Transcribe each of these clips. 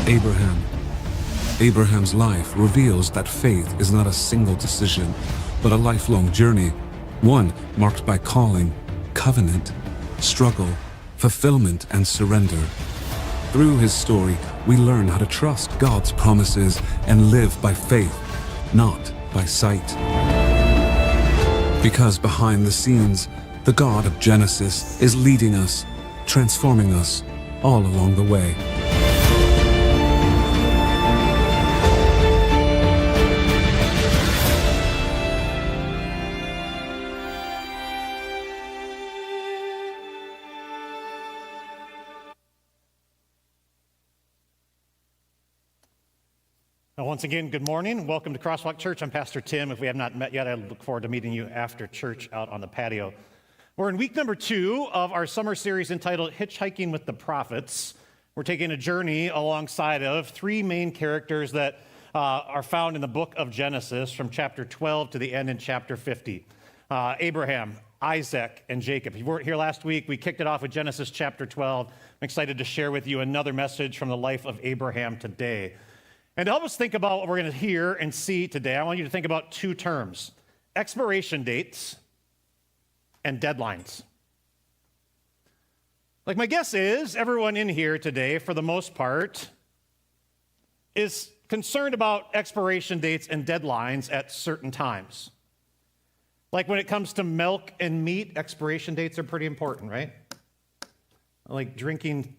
Abraham. Abraham's life reveals that faith is not a single decision, but a lifelong journey, one marked by calling, covenant, struggle, fulfillment, and surrender. Through his story, we learn how to trust God's promises and live by faith, not by sight. Because behind the scenes, the God of Genesis is leading us, transforming us all along the way. Once again, good morning. Welcome to CrossWalk Church. I'm Pastor Tim. If we have not met yet, I look forward to meeting you after church out on the patio. We're in week number 2 of our summer series entitled Hitchhiking with the Prophets. We're taking a journey alongside of 3 main characters that are found in the book of Genesis from chapter 12 to the end in chapter 50. Abraham, Isaac, and Jacob. If you weren't here last week, we kicked it off with Genesis chapter 12. I'm excited to share with you another message from the life of Abraham today. And to help us think about what we're going to hear and see today, I want you to think about 2 terms: expiration dates and deadlines. Like, my guess is everyone in here today, for the most part, is concerned about expiration dates and deadlines at certain times. Like when it comes to milk and meat, expiration dates are pretty important, right? Like drinking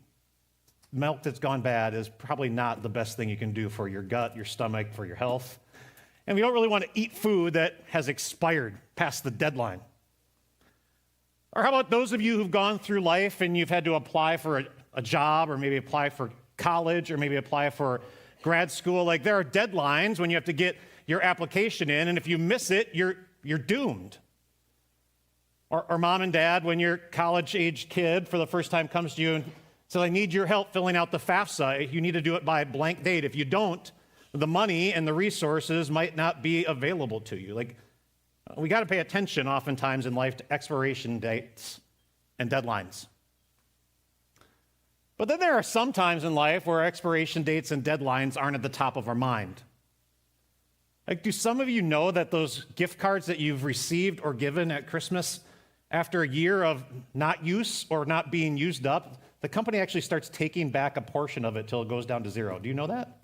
milk that's gone bad is probably not the best thing you can do for your gut, your stomach, for your health. And we don't really want to eat food that has expired past the deadline. Or how about those of you who've gone through life and you've had to apply for a job, or maybe apply for college, or maybe apply for grad school? Like, there are deadlines when you have to get your application in, and if you miss it, you're doomed. Or mom and dad, when your college-age kid for the first time comes to you and says, I need your help filling out the FAFSA. You need to do it by a blank date. If you don't, the money and the resources might not be available to you. Like, we got to pay attention oftentimes in life to expiration dates and deadlines. But then there are some times in life where expiration dates and deadlines aren't at the top of our mind. Like, do some of you know that those gift cards that you've received or given at Christmas, after a year of not use or not being used up, the company actually starts taking back a portion of it till it goes down to 0. Do you know that?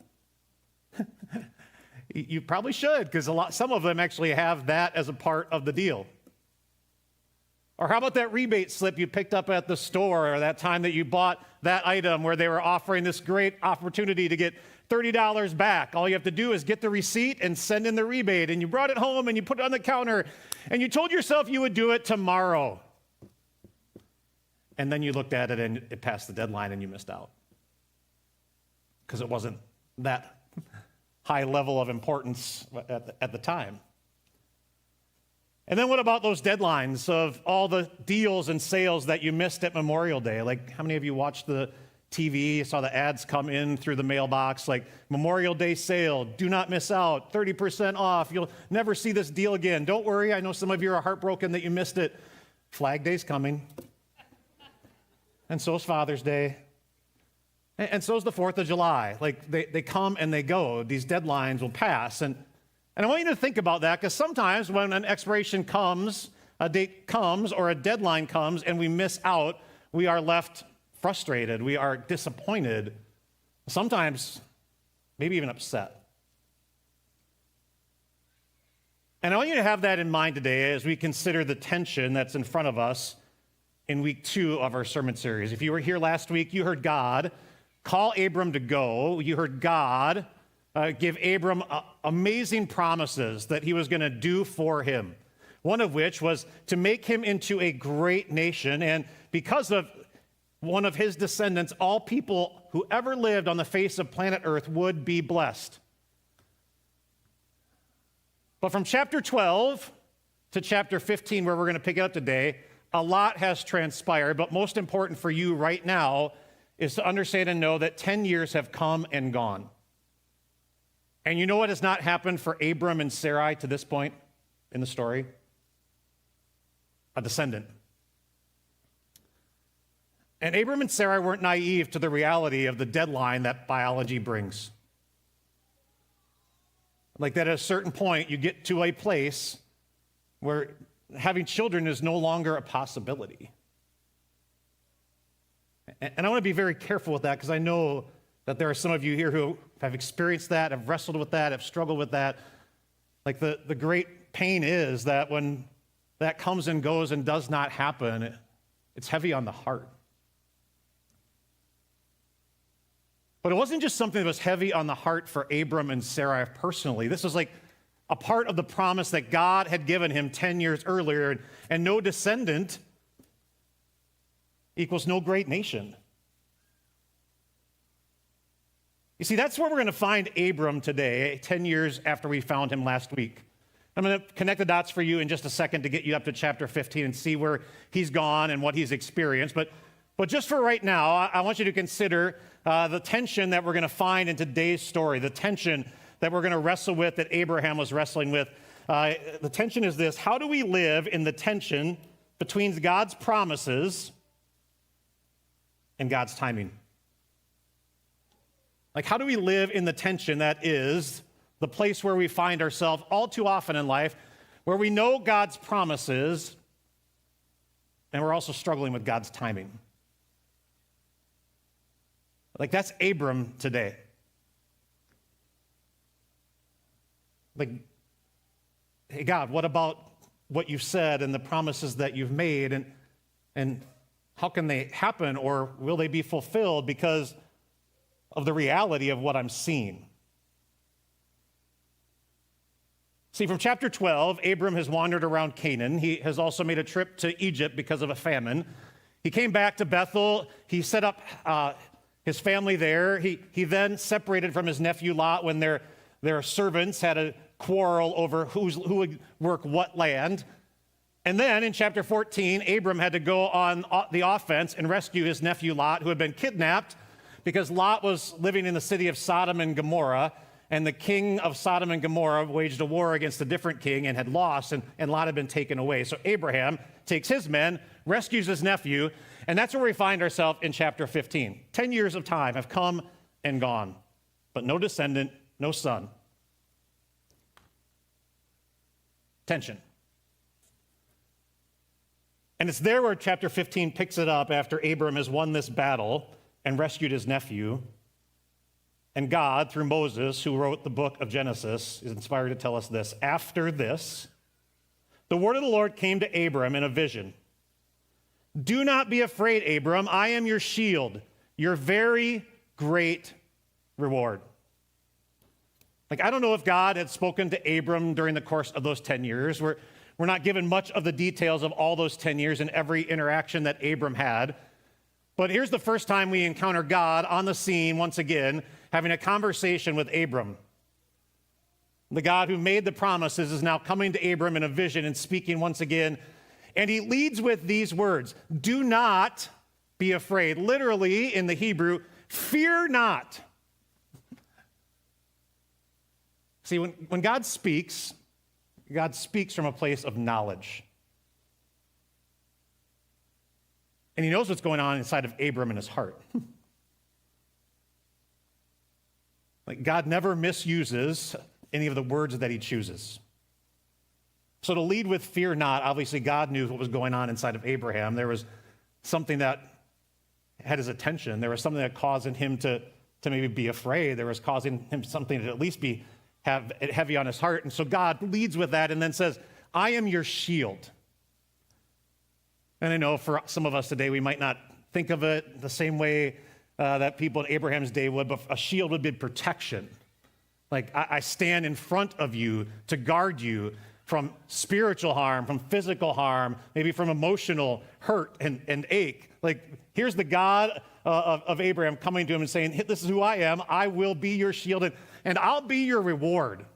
You probably should, because some of them actually have that as a part of the deal. Or how about that rebate slip you picked up at the store, or that time that you bought that item where they were offering this great opportunity to get $30 back? All you have to do is get the receipt and send in the rebate, and you brought it home and you put it on the counter, and you told yourself you would do it tomorrow. And then you looked at it and it passed the deadline and you missed out because it wasn't that high level of importance at the time. And then what about those deadlines of all the deals and sales that you missed at Memorial Day? Like, how many of you watched the TV, saw the ads come in through the mailbox, like Memorial Day sale, do not miss out, 30% off, you'll never see this deal again. Don't worry, I know some of you are heartbroken that you missed it. Flag Day's coming. And so is Father's Day. And so is the 4th of July. Like, they come and they go. These deadlines will pass. And I want you to think about that, because sometimes when an expiration comes, a date comes, or a deadline comes, and we miss out, we are left frustrated. We are disappointed. Sometimes maybe even upset. And I want you to have that in mind today as we consider the tension that's in front of us in week 2 of our sermon series. If you were here last week, you heard God call Abram to go. You heard God give Abram amazing promises that he was going to do for him. One of which was to make him into a great nation, and because of one of his descendants, all people who ever lived on the face of planet Earth would be blessed. But from chapter 12 to chapter 15, where we're going to pick it up today, a lot has transpired, but most important for you right now is to understand and know that 10 years have come and gone. And you know what has not happened for Abram and Sarai to this point in the story? A descendant. And Abram and Sarai weren't naive to the reality of the deadline that biology brings. Like that at a certain point, you get to a place where having children is no longer a possibility. And I want to be very careful with that because I know that there are some of you here who have experienced that, have wrestled with that, have struggled with that. Like the great pain is that when that comes and goes and does not happen, it's heavy on the heart. But it wasn't just something that was heavy on the heart for Abram and Sarai personally. This was like a part of the promise that God had given him 10 years earlier, and no descendant equals no great nation. You see, that's where we're going to find Abram today, 10 years after we found him last week. I'm going to connect the dots for you in just a second to get you up to chapter 15 and see where he's gone and what he's experienced. But just for right now, I want you to consider the tension that we're going to find in today's story, the tension that we're going to wrestle with, that Abraham was wrestling with. The tension is this: how do we live in the tension between God's promises and God's timing? Like, how do we live in the tension that is the place where we find ourselves all too often in life, where we know God's promises, and we're also struggling with God's timing? Like, that's Abram today. Like, hey, God, what about what you've said and the promises that you've made, and how can they happen, or will they be fulfilled because of the reality of what I'm seeing? See, from chapter 12, Abram has wandered around Canaan. He has also made a trip to Egypt because of a famine. He came back to Bethel. He set up his family there. He then separated from his nephew Lot when their servants had a quarrel over who would work what land. And then in chapter 14, Abram had to go on the offense and rescue his nephew Lot, who had been kidnapped because Lot was living in the city of Sodom and Gomorrah, and the king of Sodom and Gomorrah waged a war against a different king and had lost, and Lot had been taken away. So Abraham takes his men, rescues his nephew, and that's where we find ourselves in chapter 15. 10 years of time have come and gone, but no descendant, no son. Tension. And it's there where chapter 15 picks it up after Abram has won this battle and rescued his nephew. And God, through Moses, who wrote the book of Genesis, is inspired to tell us this: after this, the word of the Lord came to Abram in a vision. Do not be afraid, Abram. I am your shield, your very great reward. Like, I don't know if God had spoken to Abram during the course of those 10 years. We're not given much of the details of all those 10 years and every interaction that Abram had. But here's the first time we encounter God on the scene once again, having a conversation with Abram. The God who made the promises is now coming to Abram in a vision and speaking once again. And he leads with these words: do not be afraid. Literally in the Hebrew, fear not. See, when God speaks from a place of knowledge. And he knows what's going on inside of Abram in his heart. Like, God never misuses any of the words that he chooses. So to lead with fear not, obviously God knew what was going on inside of Abraham. There was something that had his attention. There was something that caused him to maybe be afraid. There was causing him something to at least have it heavy on his heart. And so God leads with that and then says, I am your shield. And I know for some of us today, we might not think of it the same way that people in Abraham's day would, but a shield would be protection. Like, I stand in front of you to guard you from spiritual harm, from physical harm, maybe from emotional hurt and ache. Like, here's the God of Abraham coming to him and saying, this is who I am. I will be your shield, and I'll be your reward.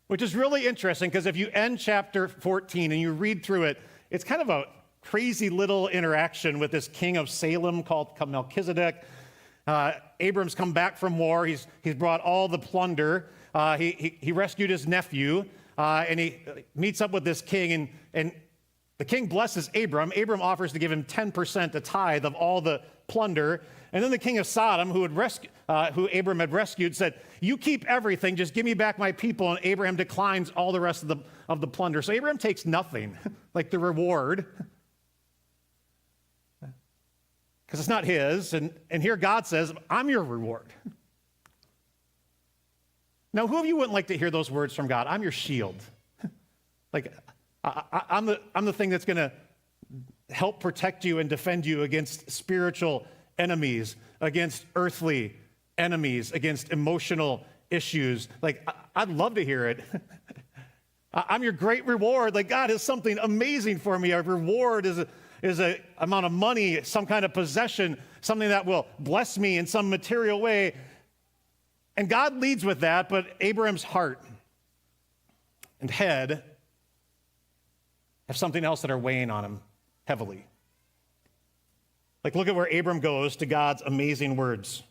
Which is really interesting, because if you end chapter 14 and you read through it, it's kind of a crazy little interaction with this king of Salem called Melchizedek. Abram's come back from war. He's brought all the plunder. He rescued his nephew, and he meets up with this king, and The king blesses Abram. Abram offers to give him 10%, a tithe of all the plunder. And then the king of Sodom, who Abram had rescued, said, "You keep everything, just give me back my people." And Abraham declines all the rest of the plunder. So Abraham takes nothing, like the reward, because it's not his. And here God says, "I'm your reward." Now, who of you wouldn't like to hear those words from God? I'm your shield. Like, I'm the thing that's going to help protect you and defend you against spiritual enemies, against earthly enemies, against emotional issues. Like, I'd love to hear it. I'm your great reward. Like, God has something amazing for me. A reward is an amount of money, some kind of possession, something that will bless me in some material way. And God leads with that, but Abraham's heart and head have something else that are weighing on him heavily. Like, look at where Abram goes to God's amazing words.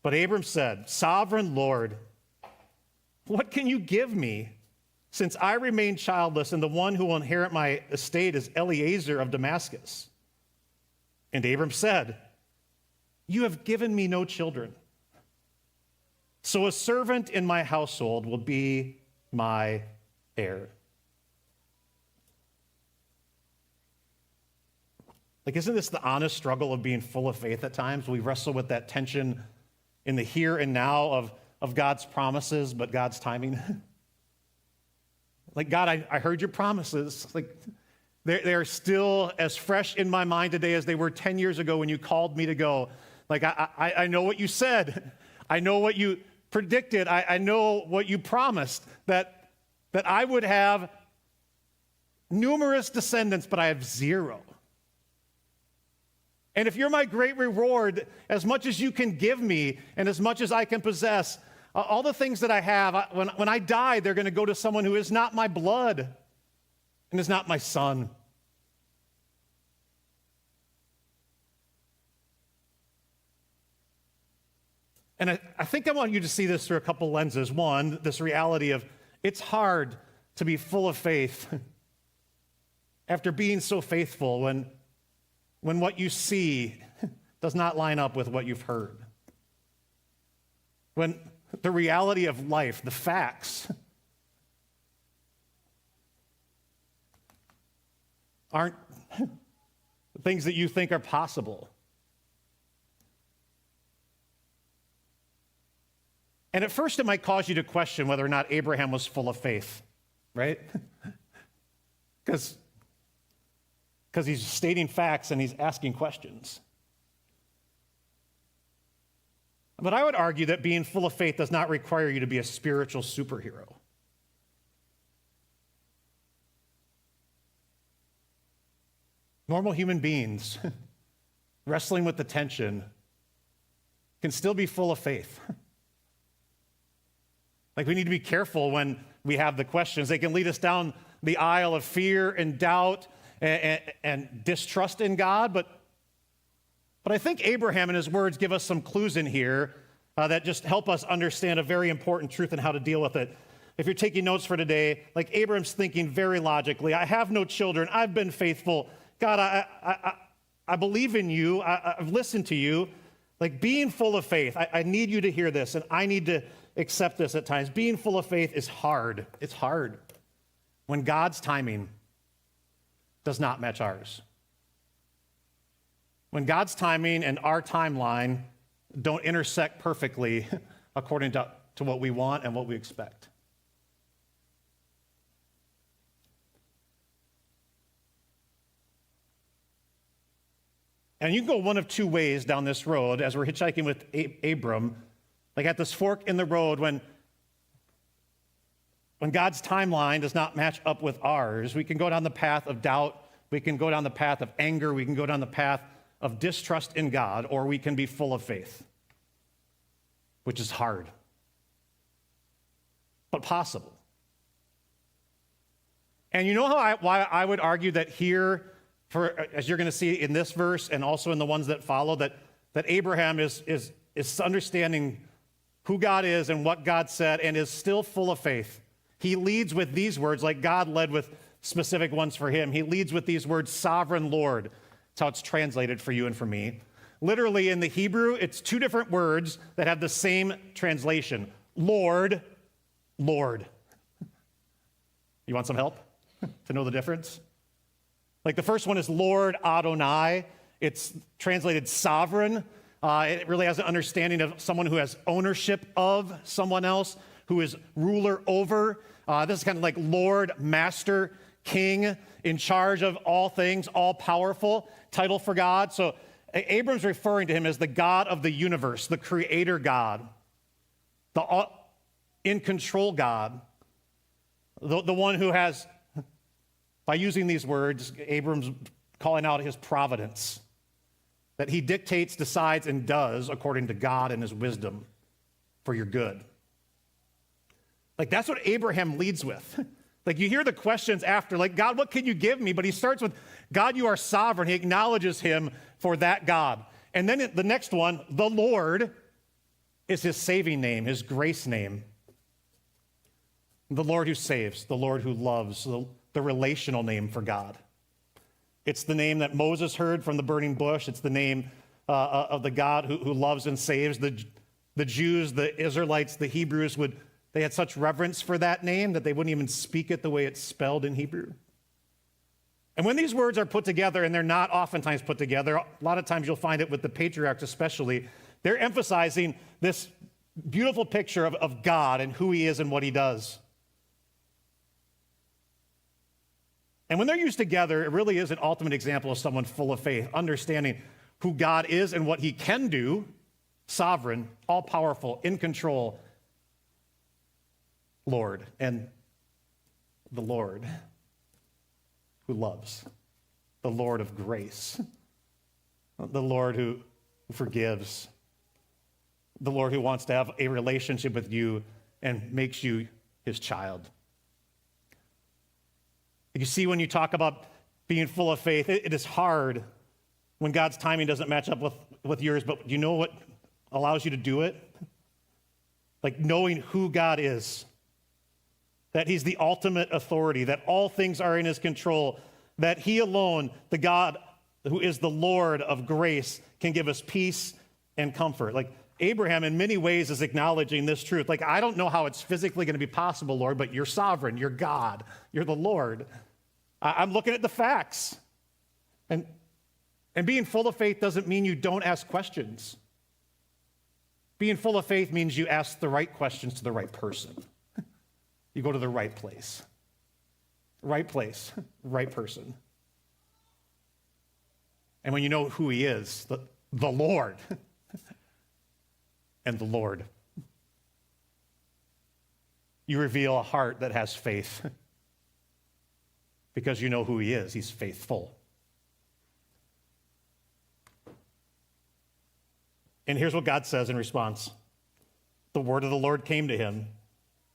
But Abram said, "Sovereign Lord, what can you give me, since I remain childless, and the one who will inherit my estate is Eliezer of Damascus?" And Abram said, "You have given me no children, so a servant in my household will be my heir." Like, isn't this the honest struggle of being full of faith at times? We wrestle with that tension in the here and now of God's promises, but God's timing. Like, God, I heard your promises. Like, they're still as fresh in my mind today as they were 10 years ago when you called me to go. Like, I know what you said. I know what you predicted. I know what you promised, that I would have numerous descendants, but I have zero. And if you're my great reward, as much as you can give me and as much as I can possess, all the things that I have, when I die, they're going to go to someone who is not my blood and is not my son. And I think I want you to see this through a couple lenses. One, this reality of it's hard to be full of faith after being so faithful when what you see does not line up with what you've heard. When the reality of life, the facts, aren't things that you think are possible. And at first it might cause you to question whether or not Abraham was full of faith, right? Because he's stating facts and he's asking questions. But I would argue that being full of faith does not require you to be a spiritual superhero. Normal human beings wrestling with the tension can still be full of faith. Like, we need to be careful when we have the questions. They can lead us down the aisle of fear and doubt and distrust in God, but I think Abraham and his words give us some clues in here that just help us understand a very important truth and how to deal with it. If you're taking notes for today, like, Abraham's thinking very logically. I have no children. I've been faithful. God, I believe in you. I've listened to you. Like, being full of faith, I need you to hear this, and I need to accept this at times. Being full of faith is hard. It's hard when God's timing does not match ours. When God's timing and our timeline don't intersect perfectly according to what we want and what we expect. And you can go one of two ways down this road as we're hitchhiking with Abram, like at this fork in the road when God's timeline does not match up with ours. We can go down the path of doubt, we can go down the path of anger, we can go down the path of distrust in God, or we can be full of faith, which is hard, but possible. And you know why I would argue that here, as you're going to see in this verse and also in the ones that follow, that Abraham is understanding who God is and what God said and is still full of faith. He leads with these words like God led with specific ones for him. He leads with these words, sovereign Lord. That's how it's translated for you and for me. Literally in the Hebrew, it's two different words that have the same translation. Lord, Lord. You want some help to know the difference? Like the first one is Lord Adonai. It's translated sovereign. It really has an understanding of someone who has ownership of someone else, who is ruler over. This is kind of like Lord, Master, King, in charge of all things, all powerful title for God. So Abram's referring to him as the God of the universe, the creator God, the in control God, the one who has, by using these words, Abram's calling out his providence, that he dictates, decides, and does according to God and his wisdom for your good. Like that's what Abraham leads with. Like you hear the questions after, like, God, what can you give me? But he starts with, God, you are sovereign. He acknowledges him for that God. And then the next one, the Lord, is his saving name, his grace name. The Lord who saves, the Lord who loves, the relational name for God. It's the name that Moses heard from the burning bush. It's the name of the God who loves and saves. The Jews, the Israelites, the Hebrews they had such reverence for that name that they wouldn't even speak it the way it's spelled in Hebrew. And when these words are put together, and they're not oftentimes put together, a lot of times you'll find it with the patriarchs especially, they're emphasizing this beautiful picture of God and who he is and what he does. And when they're used together, it really is an ultimate example of someone full of faith, understanding who God is and what he can do, sovereign, all-powerful, in control, Lord, and the Lord who loves, the Lord of grace, the Lord who forgives, the Lord who wants to have a relationship with you and makes you his child. You see, when you talk about being full of faith, it is hard when God's timing doesn't match up with yours, but you know what allows you to do it? Like knowing who God is, that he's the ultimate authority, that all things are in his control, that he alone, the God who is the Lord of grace, can give us peace and comfort. Like Abraham in many ways is acknowledging this truth. Like, I don't know how it's physically going to be possible, Lord, but you're sovereign, you're God, you're the Lord. I'm looking at the facts. And being full of faith doesn't mean you don't ask questions. Being full of faith means you ask the right questions to the right person. You go to the right place. Right place, right person. And when you know who he is, the Lord, and the Lord, you reveal a heart that has faith because you know who he is. He's faithful. And here's what God says in response. The word of the Lord came to him.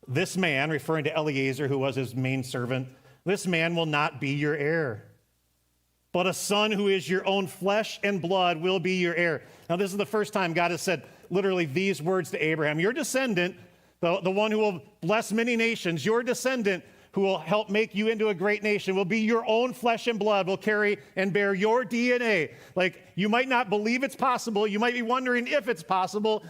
This man, referring to Eliezer, who was his main servant, this man will not be your heir, but a son who is your own flesh and blood will be your heir. Now, this is the first time God has said literally these words to Abraham. Your descendant, the one who will bless many nations, your descendant who will help make you into a great nation, will be your own flesh and blood, will carry and bear your DNA. Like, you might not believe it's possible. You might be wondering if it's possible,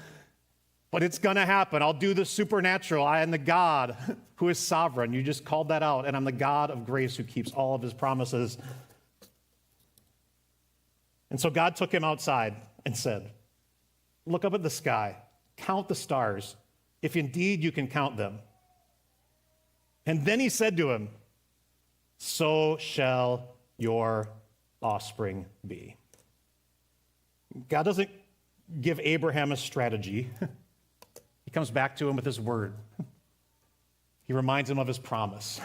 but it's going to happen. I'll do the supernatural. I am the God who is sovereign. You just called that out. And I'm the God of grace who keeps all of his promises. And so God took him outside and said, look up at the sky, count the stars, if indeed you can count them. And then he said to him, so shall your offspring be. God doesn't give Abraham a strategy. He comes back to him with his word. He reminds him of his promise.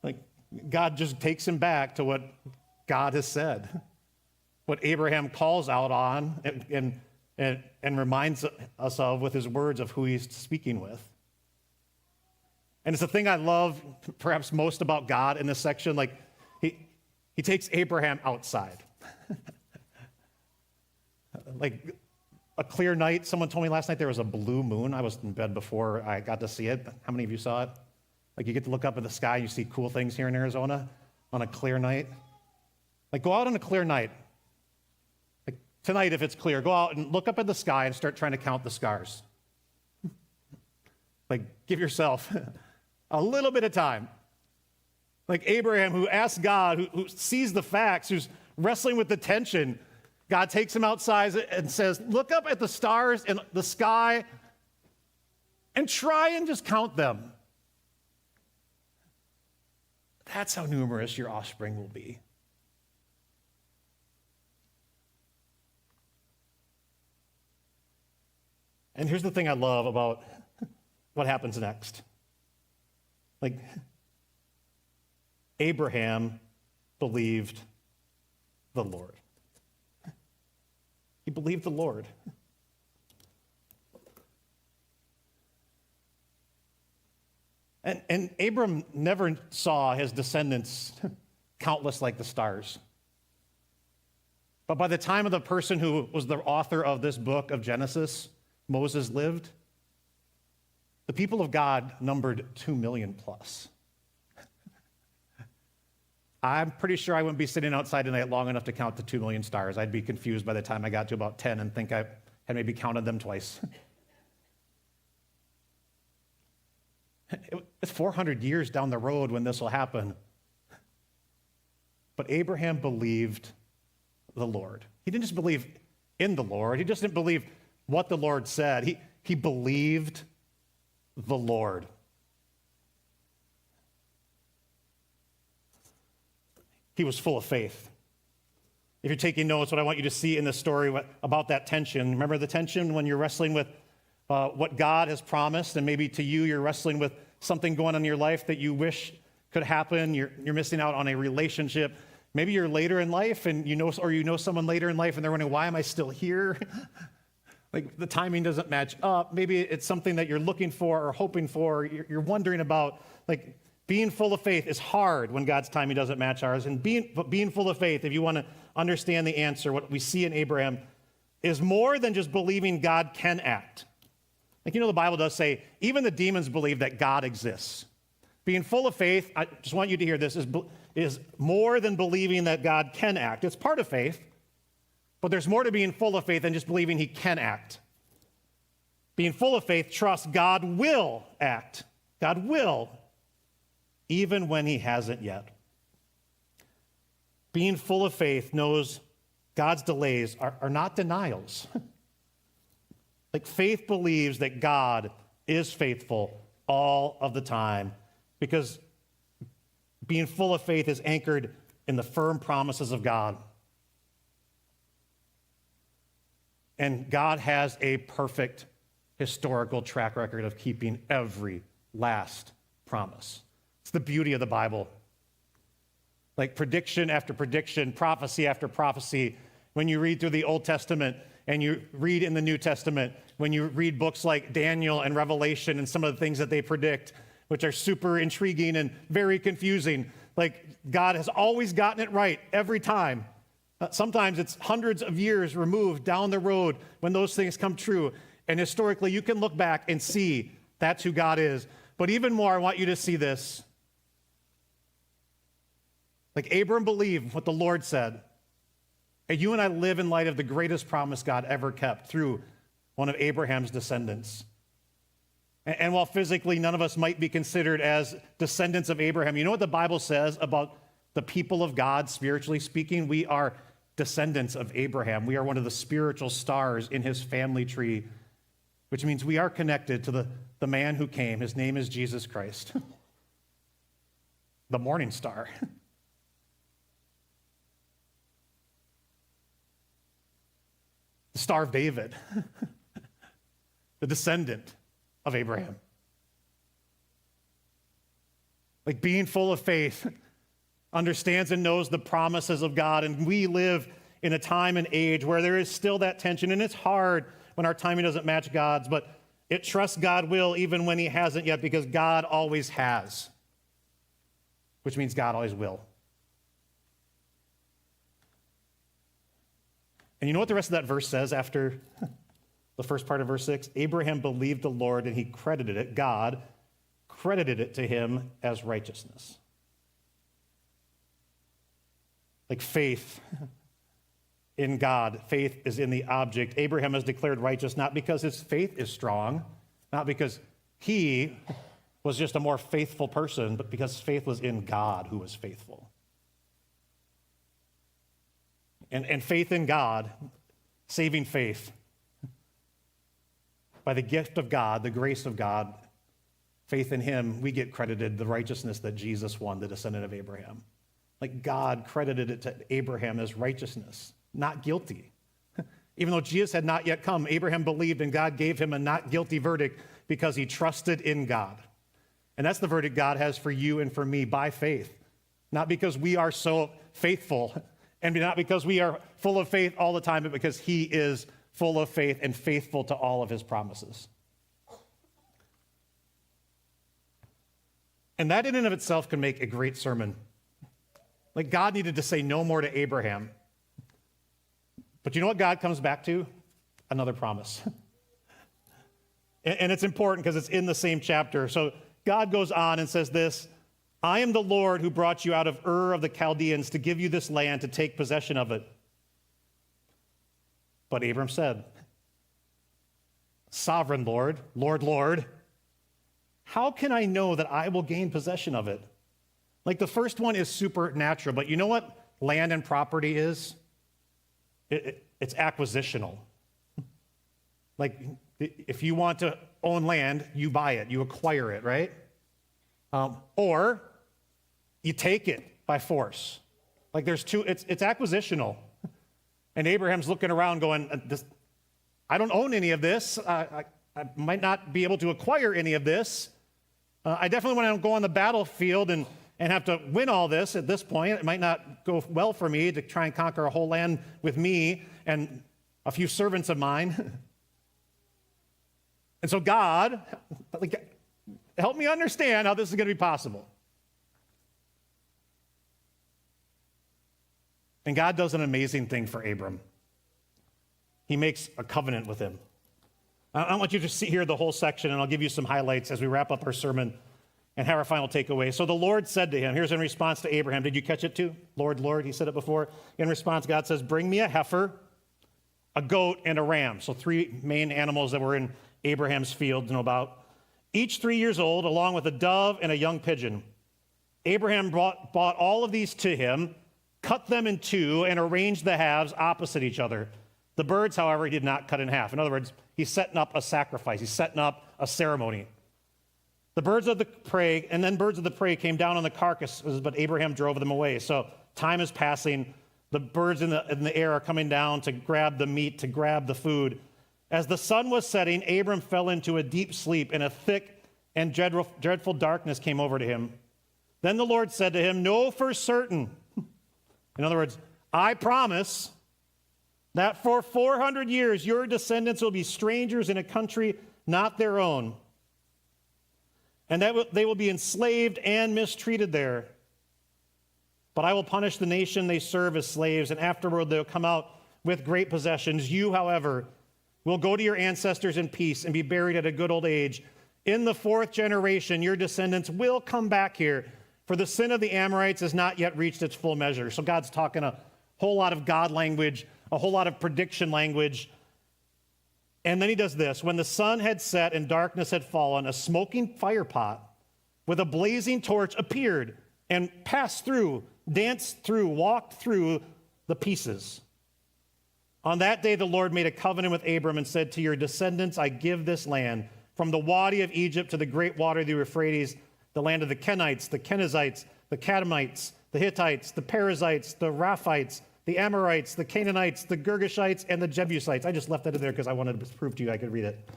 Like, God just takes him back to what God has said, what Abraham calls out on and reminds us of with his words of who he's speaking with. And it's the thing I love perhaps most about God in this section. Like, he takes Abraham outside. Like a clear night. Someone told me last night there was a blue moon. I was in bed before I got to see it. How many of you saw it? Like you get to look up at the sky and you see cool things here in Arizona on a clear night. Like go out on a clear night. Like tonight, if it's clear, go out and look up at the sky and start trying to count the stars. Like give yourself a little bit of time. Like Abraham, who asks God, who sees the facts, who's wrestling with the tension. God takes him outside and says, look up at the stars in the sky and try and just count them. That's how numerous your offspring will be. And here's the thing I love about what happens next. Like, Abraham believed the Lord. He believed the Lord. And Abram never saw his descendants countless like the stars. But by the time of the person who was the author of this book of Genesis, Moses lived, the people of God numbered 2 million plus. I'm pretty sure I wouldn't be sitting outside tonight long enough to count the 2 million stars. I'd be confused by the time I got to about 10 and think I had maybe counted them twice. It's 400 years down the road when this will happen. But Abraham believed the Lord. He didn't just believe in the Lord. He just didn't believe what the Lord said. He believed the Lord. He was full of faith. If you're taking notes, what I want you to see in this story about that tension, remember the tension when you're wrestling with what God has promised, and maybe to you, you're wrestling with something going on in your life that you wish could happen. You're missing out on a relationship. Maybe you're later in life, and you know someone later in life, and they're wondering, why am I still here? Like the timing doesn't match up. Maybe it's something that you're looking for or hoping for. You're wondering about. Like being full of faith is hard when God's timing doesn't match ours. And being full of faith, if you want to understand the answer, what we see in Abraham is more than just believing God can act. Like, the Bible does say, even the demons believe that God exists. Being full of faith, I just want you to hear this, is more than believing that God can act. It's part of faith, but there's more to being full of faith than just believing he can act. Being full of faith trusts God will act. God will, even when he hasn't yet. Being full of faith knows God's delays are not denials. Like faith believes that God is faithful all of the time, because being full of faith is anchored in the firm promises of God. And God has a perfect historical track record of keeping every last promise. It's the beauty of the Bible. Like prediction after prediction, prophecy after prophecy. When you read through the Old Testament and you read in the New Testament, when you read books like Daniel and Revelation and some of the things that they predict, which are super intriguing and very confusing, like God has always gotten it right every time. Sometimes it's hundreds of years removed down the road when those things come true. And historically, you can look back and see that's who God is. But even more, I want you to see this. Like Abram believed what the Lord said. And you and I live in light of the greatest promise God ever kept through one of Abraham's descendants. And while physically none of us might be considered as descendants of Abraham, you know what the Bible says about the people of God, spiritually speaking? We are descendants of Abraham. We are one of the spiritual stars in his family tree, which means we are connected to the man who came. His name is Jesus Christ, the morning star. The Star of David, the descendant of Abraham. Like being full of faith, understands and knows the promises of God, and we live in a time and age where there is still that tension, and it's hard when our timing doesn't match God's, but it trusts God will even when he hasn't yet, because God always has, which means God always will. And you know what the rest of that verse says after the first part of verse 6? Abraham believed the Lord and he credited it, God credited it to him as righteousness. Like faith in God, faith is in the object. Abraham is declared righteous not because his faith is strong, not because he was just a more faithful person, but because faith was in God who was faithful. And faith in God, saving faith, by the gift of God, the grace of God, faith in him, we get credited the righteousness that Jesus won, the descendant of Abraham. Like God credited it to Abraham as righteousness, not guilty. Even though Jesus had not yet come, Abraham believed and God gave him a not guilty verdict because he trusted in God. And that's the verdict God has for you and for me by faith. Not because we are so faithful and not because we are full of faith all the time, but because he is full of faith and faithful to all of his promises. And that in and of itself can make a great sermon. Like God needed to say no more to Abraham. But you know what God comes back to? Another promise. And it's important because it's in the same chapter. So God goes on and says this, I am the Lord who brought you out of Ur of the Chaldeans to give you this land to take possession of it. But Abram said, Sovereign Lord, Lord, how can I know that I will gain possession of it? Like the first one is supernatural, but you know what land and property is? It's acquisitional. Like if you want to own land, you buy it, you acquire it, right? Or you take it by force. Like there's two, it's acquisitional. And Abraham's looking around going, I don't own any of this. I might not be able to acquire any of this. I definitely want to go on the battlefield and have to win all this at this point. It might not go well for me to try and conquer a whole land with me and a few servants of mine. And so God, help me understand how this is going to be possible. And God does an amazing thing for Abram. He makes a covenant with him. I want you to see here the whole section, and I'll give you some highlights as we wrap up our sermon and have our final takeaway. So the Lord said to him, here's in response to Abraham. Did you catch it too? Lord, he said it before. In response, God says, bring me a heifer, a goat, and a ram. So three main animals that were in Abraham's field, about. Each 3 years old, along with a dove and a young pigeon. Abraham brought all of these to him, cut them in two, and arranged the halves opposite each other. The birds, however, he did not cut in half. In other words, he's setting up a sacrifice. He's setting up a ceremony. The birds of the prey came down on the carcasses, but Abraham drove them away. So time is passing. The birds in the air are coming down to grab the meat, to grab the food. As the sun was setting, Abram fell into a deep sleep, and a thick and dreadful darkness came over to him. Then the Lord said to him, know for certain, in other words, I promise that for 400 years your descendants will be strangers in a country not their own, and that they will be enslaved and mistreated there. But I will punish the nation they serve as slaves, and afterward they'll come out with great possessions. You, however, will go to your ancestors in peace and be buried at a good old age. In the 4th generation, your descendants will come back here, for the sin of the Amorites has not yet reached its full measure. So God's talking a whole lot of God language, a whole lot of prediction language. And then he does this. When the sun had set and darkness had fallen, a smoking fire pot with a blazing torch appeared and passed through, danced through, walked through the pieces. On that day, the Lord made a covenant with Abram and said, to your descendants, I give this land, from the Wadi of Egypt to the great water of the Euphrates, the land of the Kenites, the Kenizzites, the Kadmonites, the Hittites, the Perizzites, the Raphites, the Amorites, the Canaanites, the Girgashites, and the Jebusites. I just left that in there because I wanted to prove to you I could read it.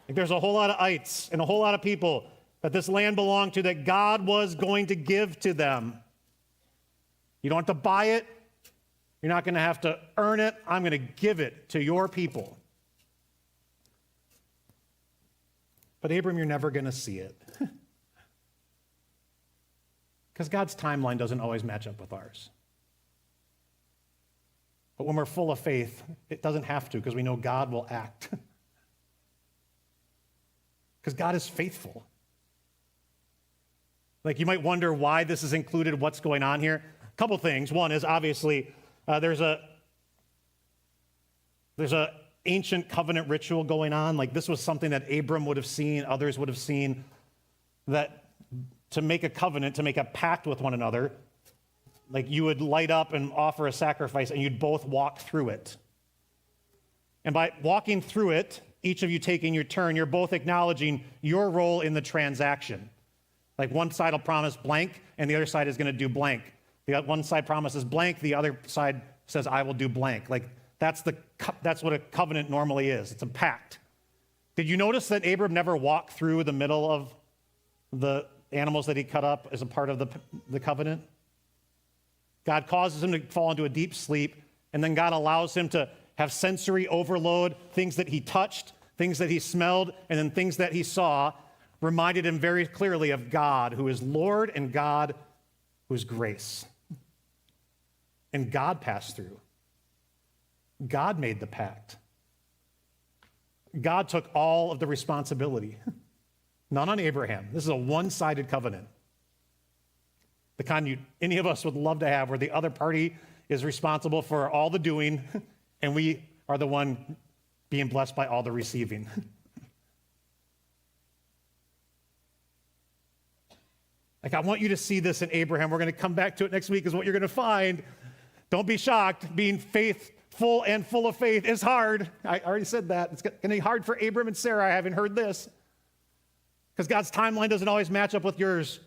There's a whole lot of ites and a whole lot of people that this land belonged to that God was going to give to them. You don't have to buy it. You're not going to have to earn it. I'm going to give it to your people. But Abram, you're never going to see it. Because God's timeline doesn't always match up with ours. But when we're full of faith, it doesn't have to, because we know God will act. Because God is faithful. Like, you might wonder why this is included, what's going on here. A couple things. One is obviously there's a ancient covenant ritual going on. Like, this was something that Abram would have seen, others would have seen, that to make a covenant, to make a pact with one another, like, you would light up and offer a sacrifice, and you'd both walk through it. And by walking through it, each of you taking your turn, you're both acknowledging your role in the transaction. Like, one side will promise blank, and the other side is going to do blank. The one side promises blank, the other side says, I will do blank. Like, that's what a covenant normally is. It's a pact. Did you notice that Abram never walked through the middle of the animals that he cut up as a part of the covenant? God causes him to fall into a deep sleep, and then God allows him to have sensory overload. Things that he touched, things that he smelled, and then things that he saw reminded him very clearly of God, who is Lord, and God, who is grace. And God passed through. God made the pact. God took all of the responsibility. None on Abraham. This is a one-sided covenant. The kind any of us would love to have, where the other party is responsible for all the doing, and we are the one being blessed by all the receiving. Like, I want you to see this in Abraham. We're going to come back to it next week, is what you're going to find. Don't be shocked. Being faithful and full of faith is hard. I already said that. It's going to be hard for Abram and Sarah, having heard this, because God's timeline doesn't always match up with yours.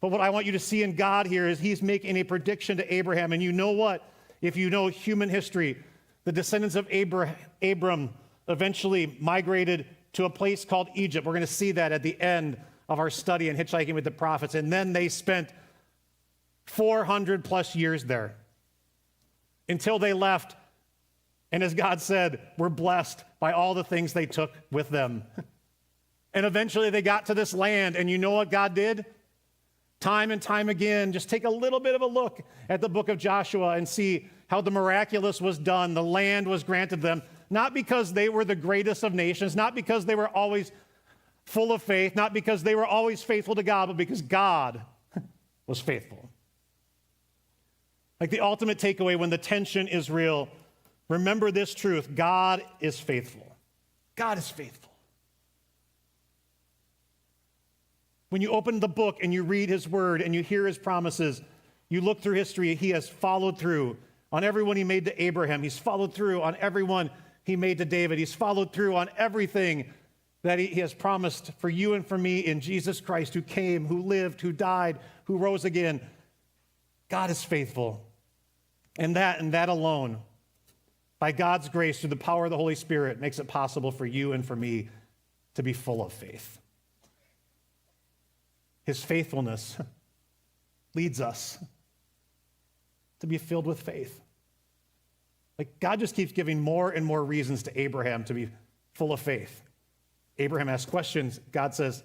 But what I want you to see in God here is he's making a prediction to Abraham. And you know what? If you know human history, the descendants of Abram eventually migrated to a place called Egypt. We're going to see that at the end of our study in Hitchhiking with the Prophets. And then they spent 400 plus years there until they left. And as God said, we're blessed by all the things they took with them. And eventually they got to this land. And you know what God did? Time and time again, just take a little bit of a look at the book of Joshua and see how the miraculous was done. The land was granted them, not because they were the greatest of nations, not because they were always full of faith, not because they were always faithful to God, but because God was faithful. Like, the ultimate takeaway when the tension is real, remember this truth: God is faithful. God is faithful. When you open the book and you read his word and you hear his promises, you look through history, he has followed through on everyone he made to Abraham. He's followed through on everyone he made to David. He's followed through on everything that he has promised for you and for me in Jesus Christ, who came, who lived, who died, who rose again. God is faithful. And that alone, by God's grace, through the power of the Holy Spirit, makes it possible for you and for me to be full of faith. His faithfulness leads us to be filled with faith. Like, God just keeps giving more and more reasons to Abraham to be full of faith. Abraham asks questions. God says,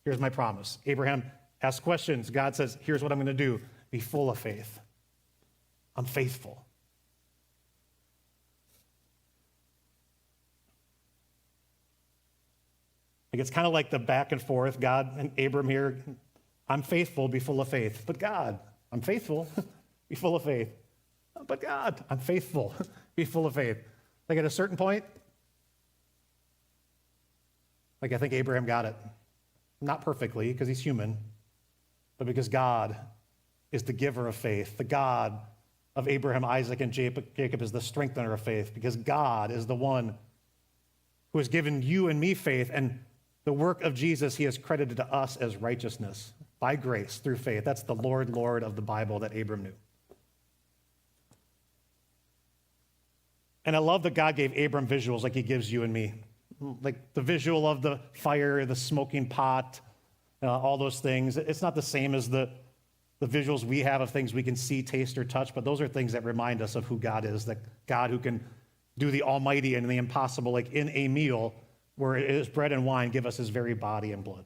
here's my promise. Abraham asks questions. God says, here's what I'm going to do. Be full of faith. I'm faithful. Like, it's kind of like the back and forth, God and Abram here. I'm faithful, be full of faith. But God, I'm faithful, be full of faith. But God, I'm faithful, be full of faith. Like, at a certain point, like, I think Abraham got it. Not perfectly, because he's human, but because God is the giver of faith. The God of Abraham, Isaac, and Jacob is the strengthener of faith, because God is the one who has given you and me faith, and the work of Jesus he has credited to us as righteousness by grace through faith. That's the Lord of the Bible that Abram knew. And I love that God gave Abram visuals like he gives you and me. Like the visual of the fire, the smoking pot, all those things. It's not the same as the visuals we have of things we can see, taste, or touch, but those are things that remind us of who God is, that God who can do the almighty and the impossible, like in a meal where it is bread and wine, give us his very body and blood.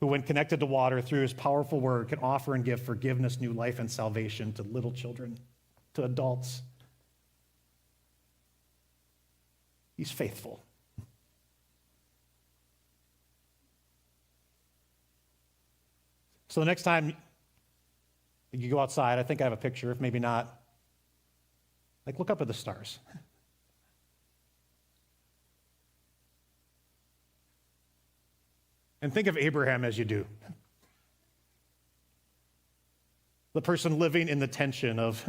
Who, when connected to water through his powerful word, can offer and give forgiveness, new life, and salvation to little children, to adults. He's faithful. So the next time you go outside, I think I have a picture, if maybe not, like look up at the stars. And think of Abraham as you do. The person living in the tension of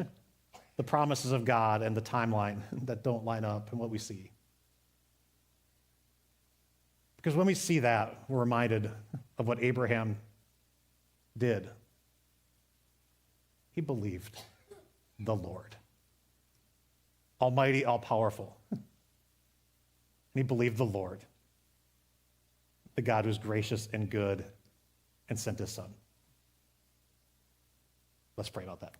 the promises of God and the timeline that don't line up and what we see. Because when we see that, we're reminded of what Abraham did. He believed the Lord, almighty, all-powerful. And he believed the Lord, the God who's gracious and good and sent his son. Let's pray about that.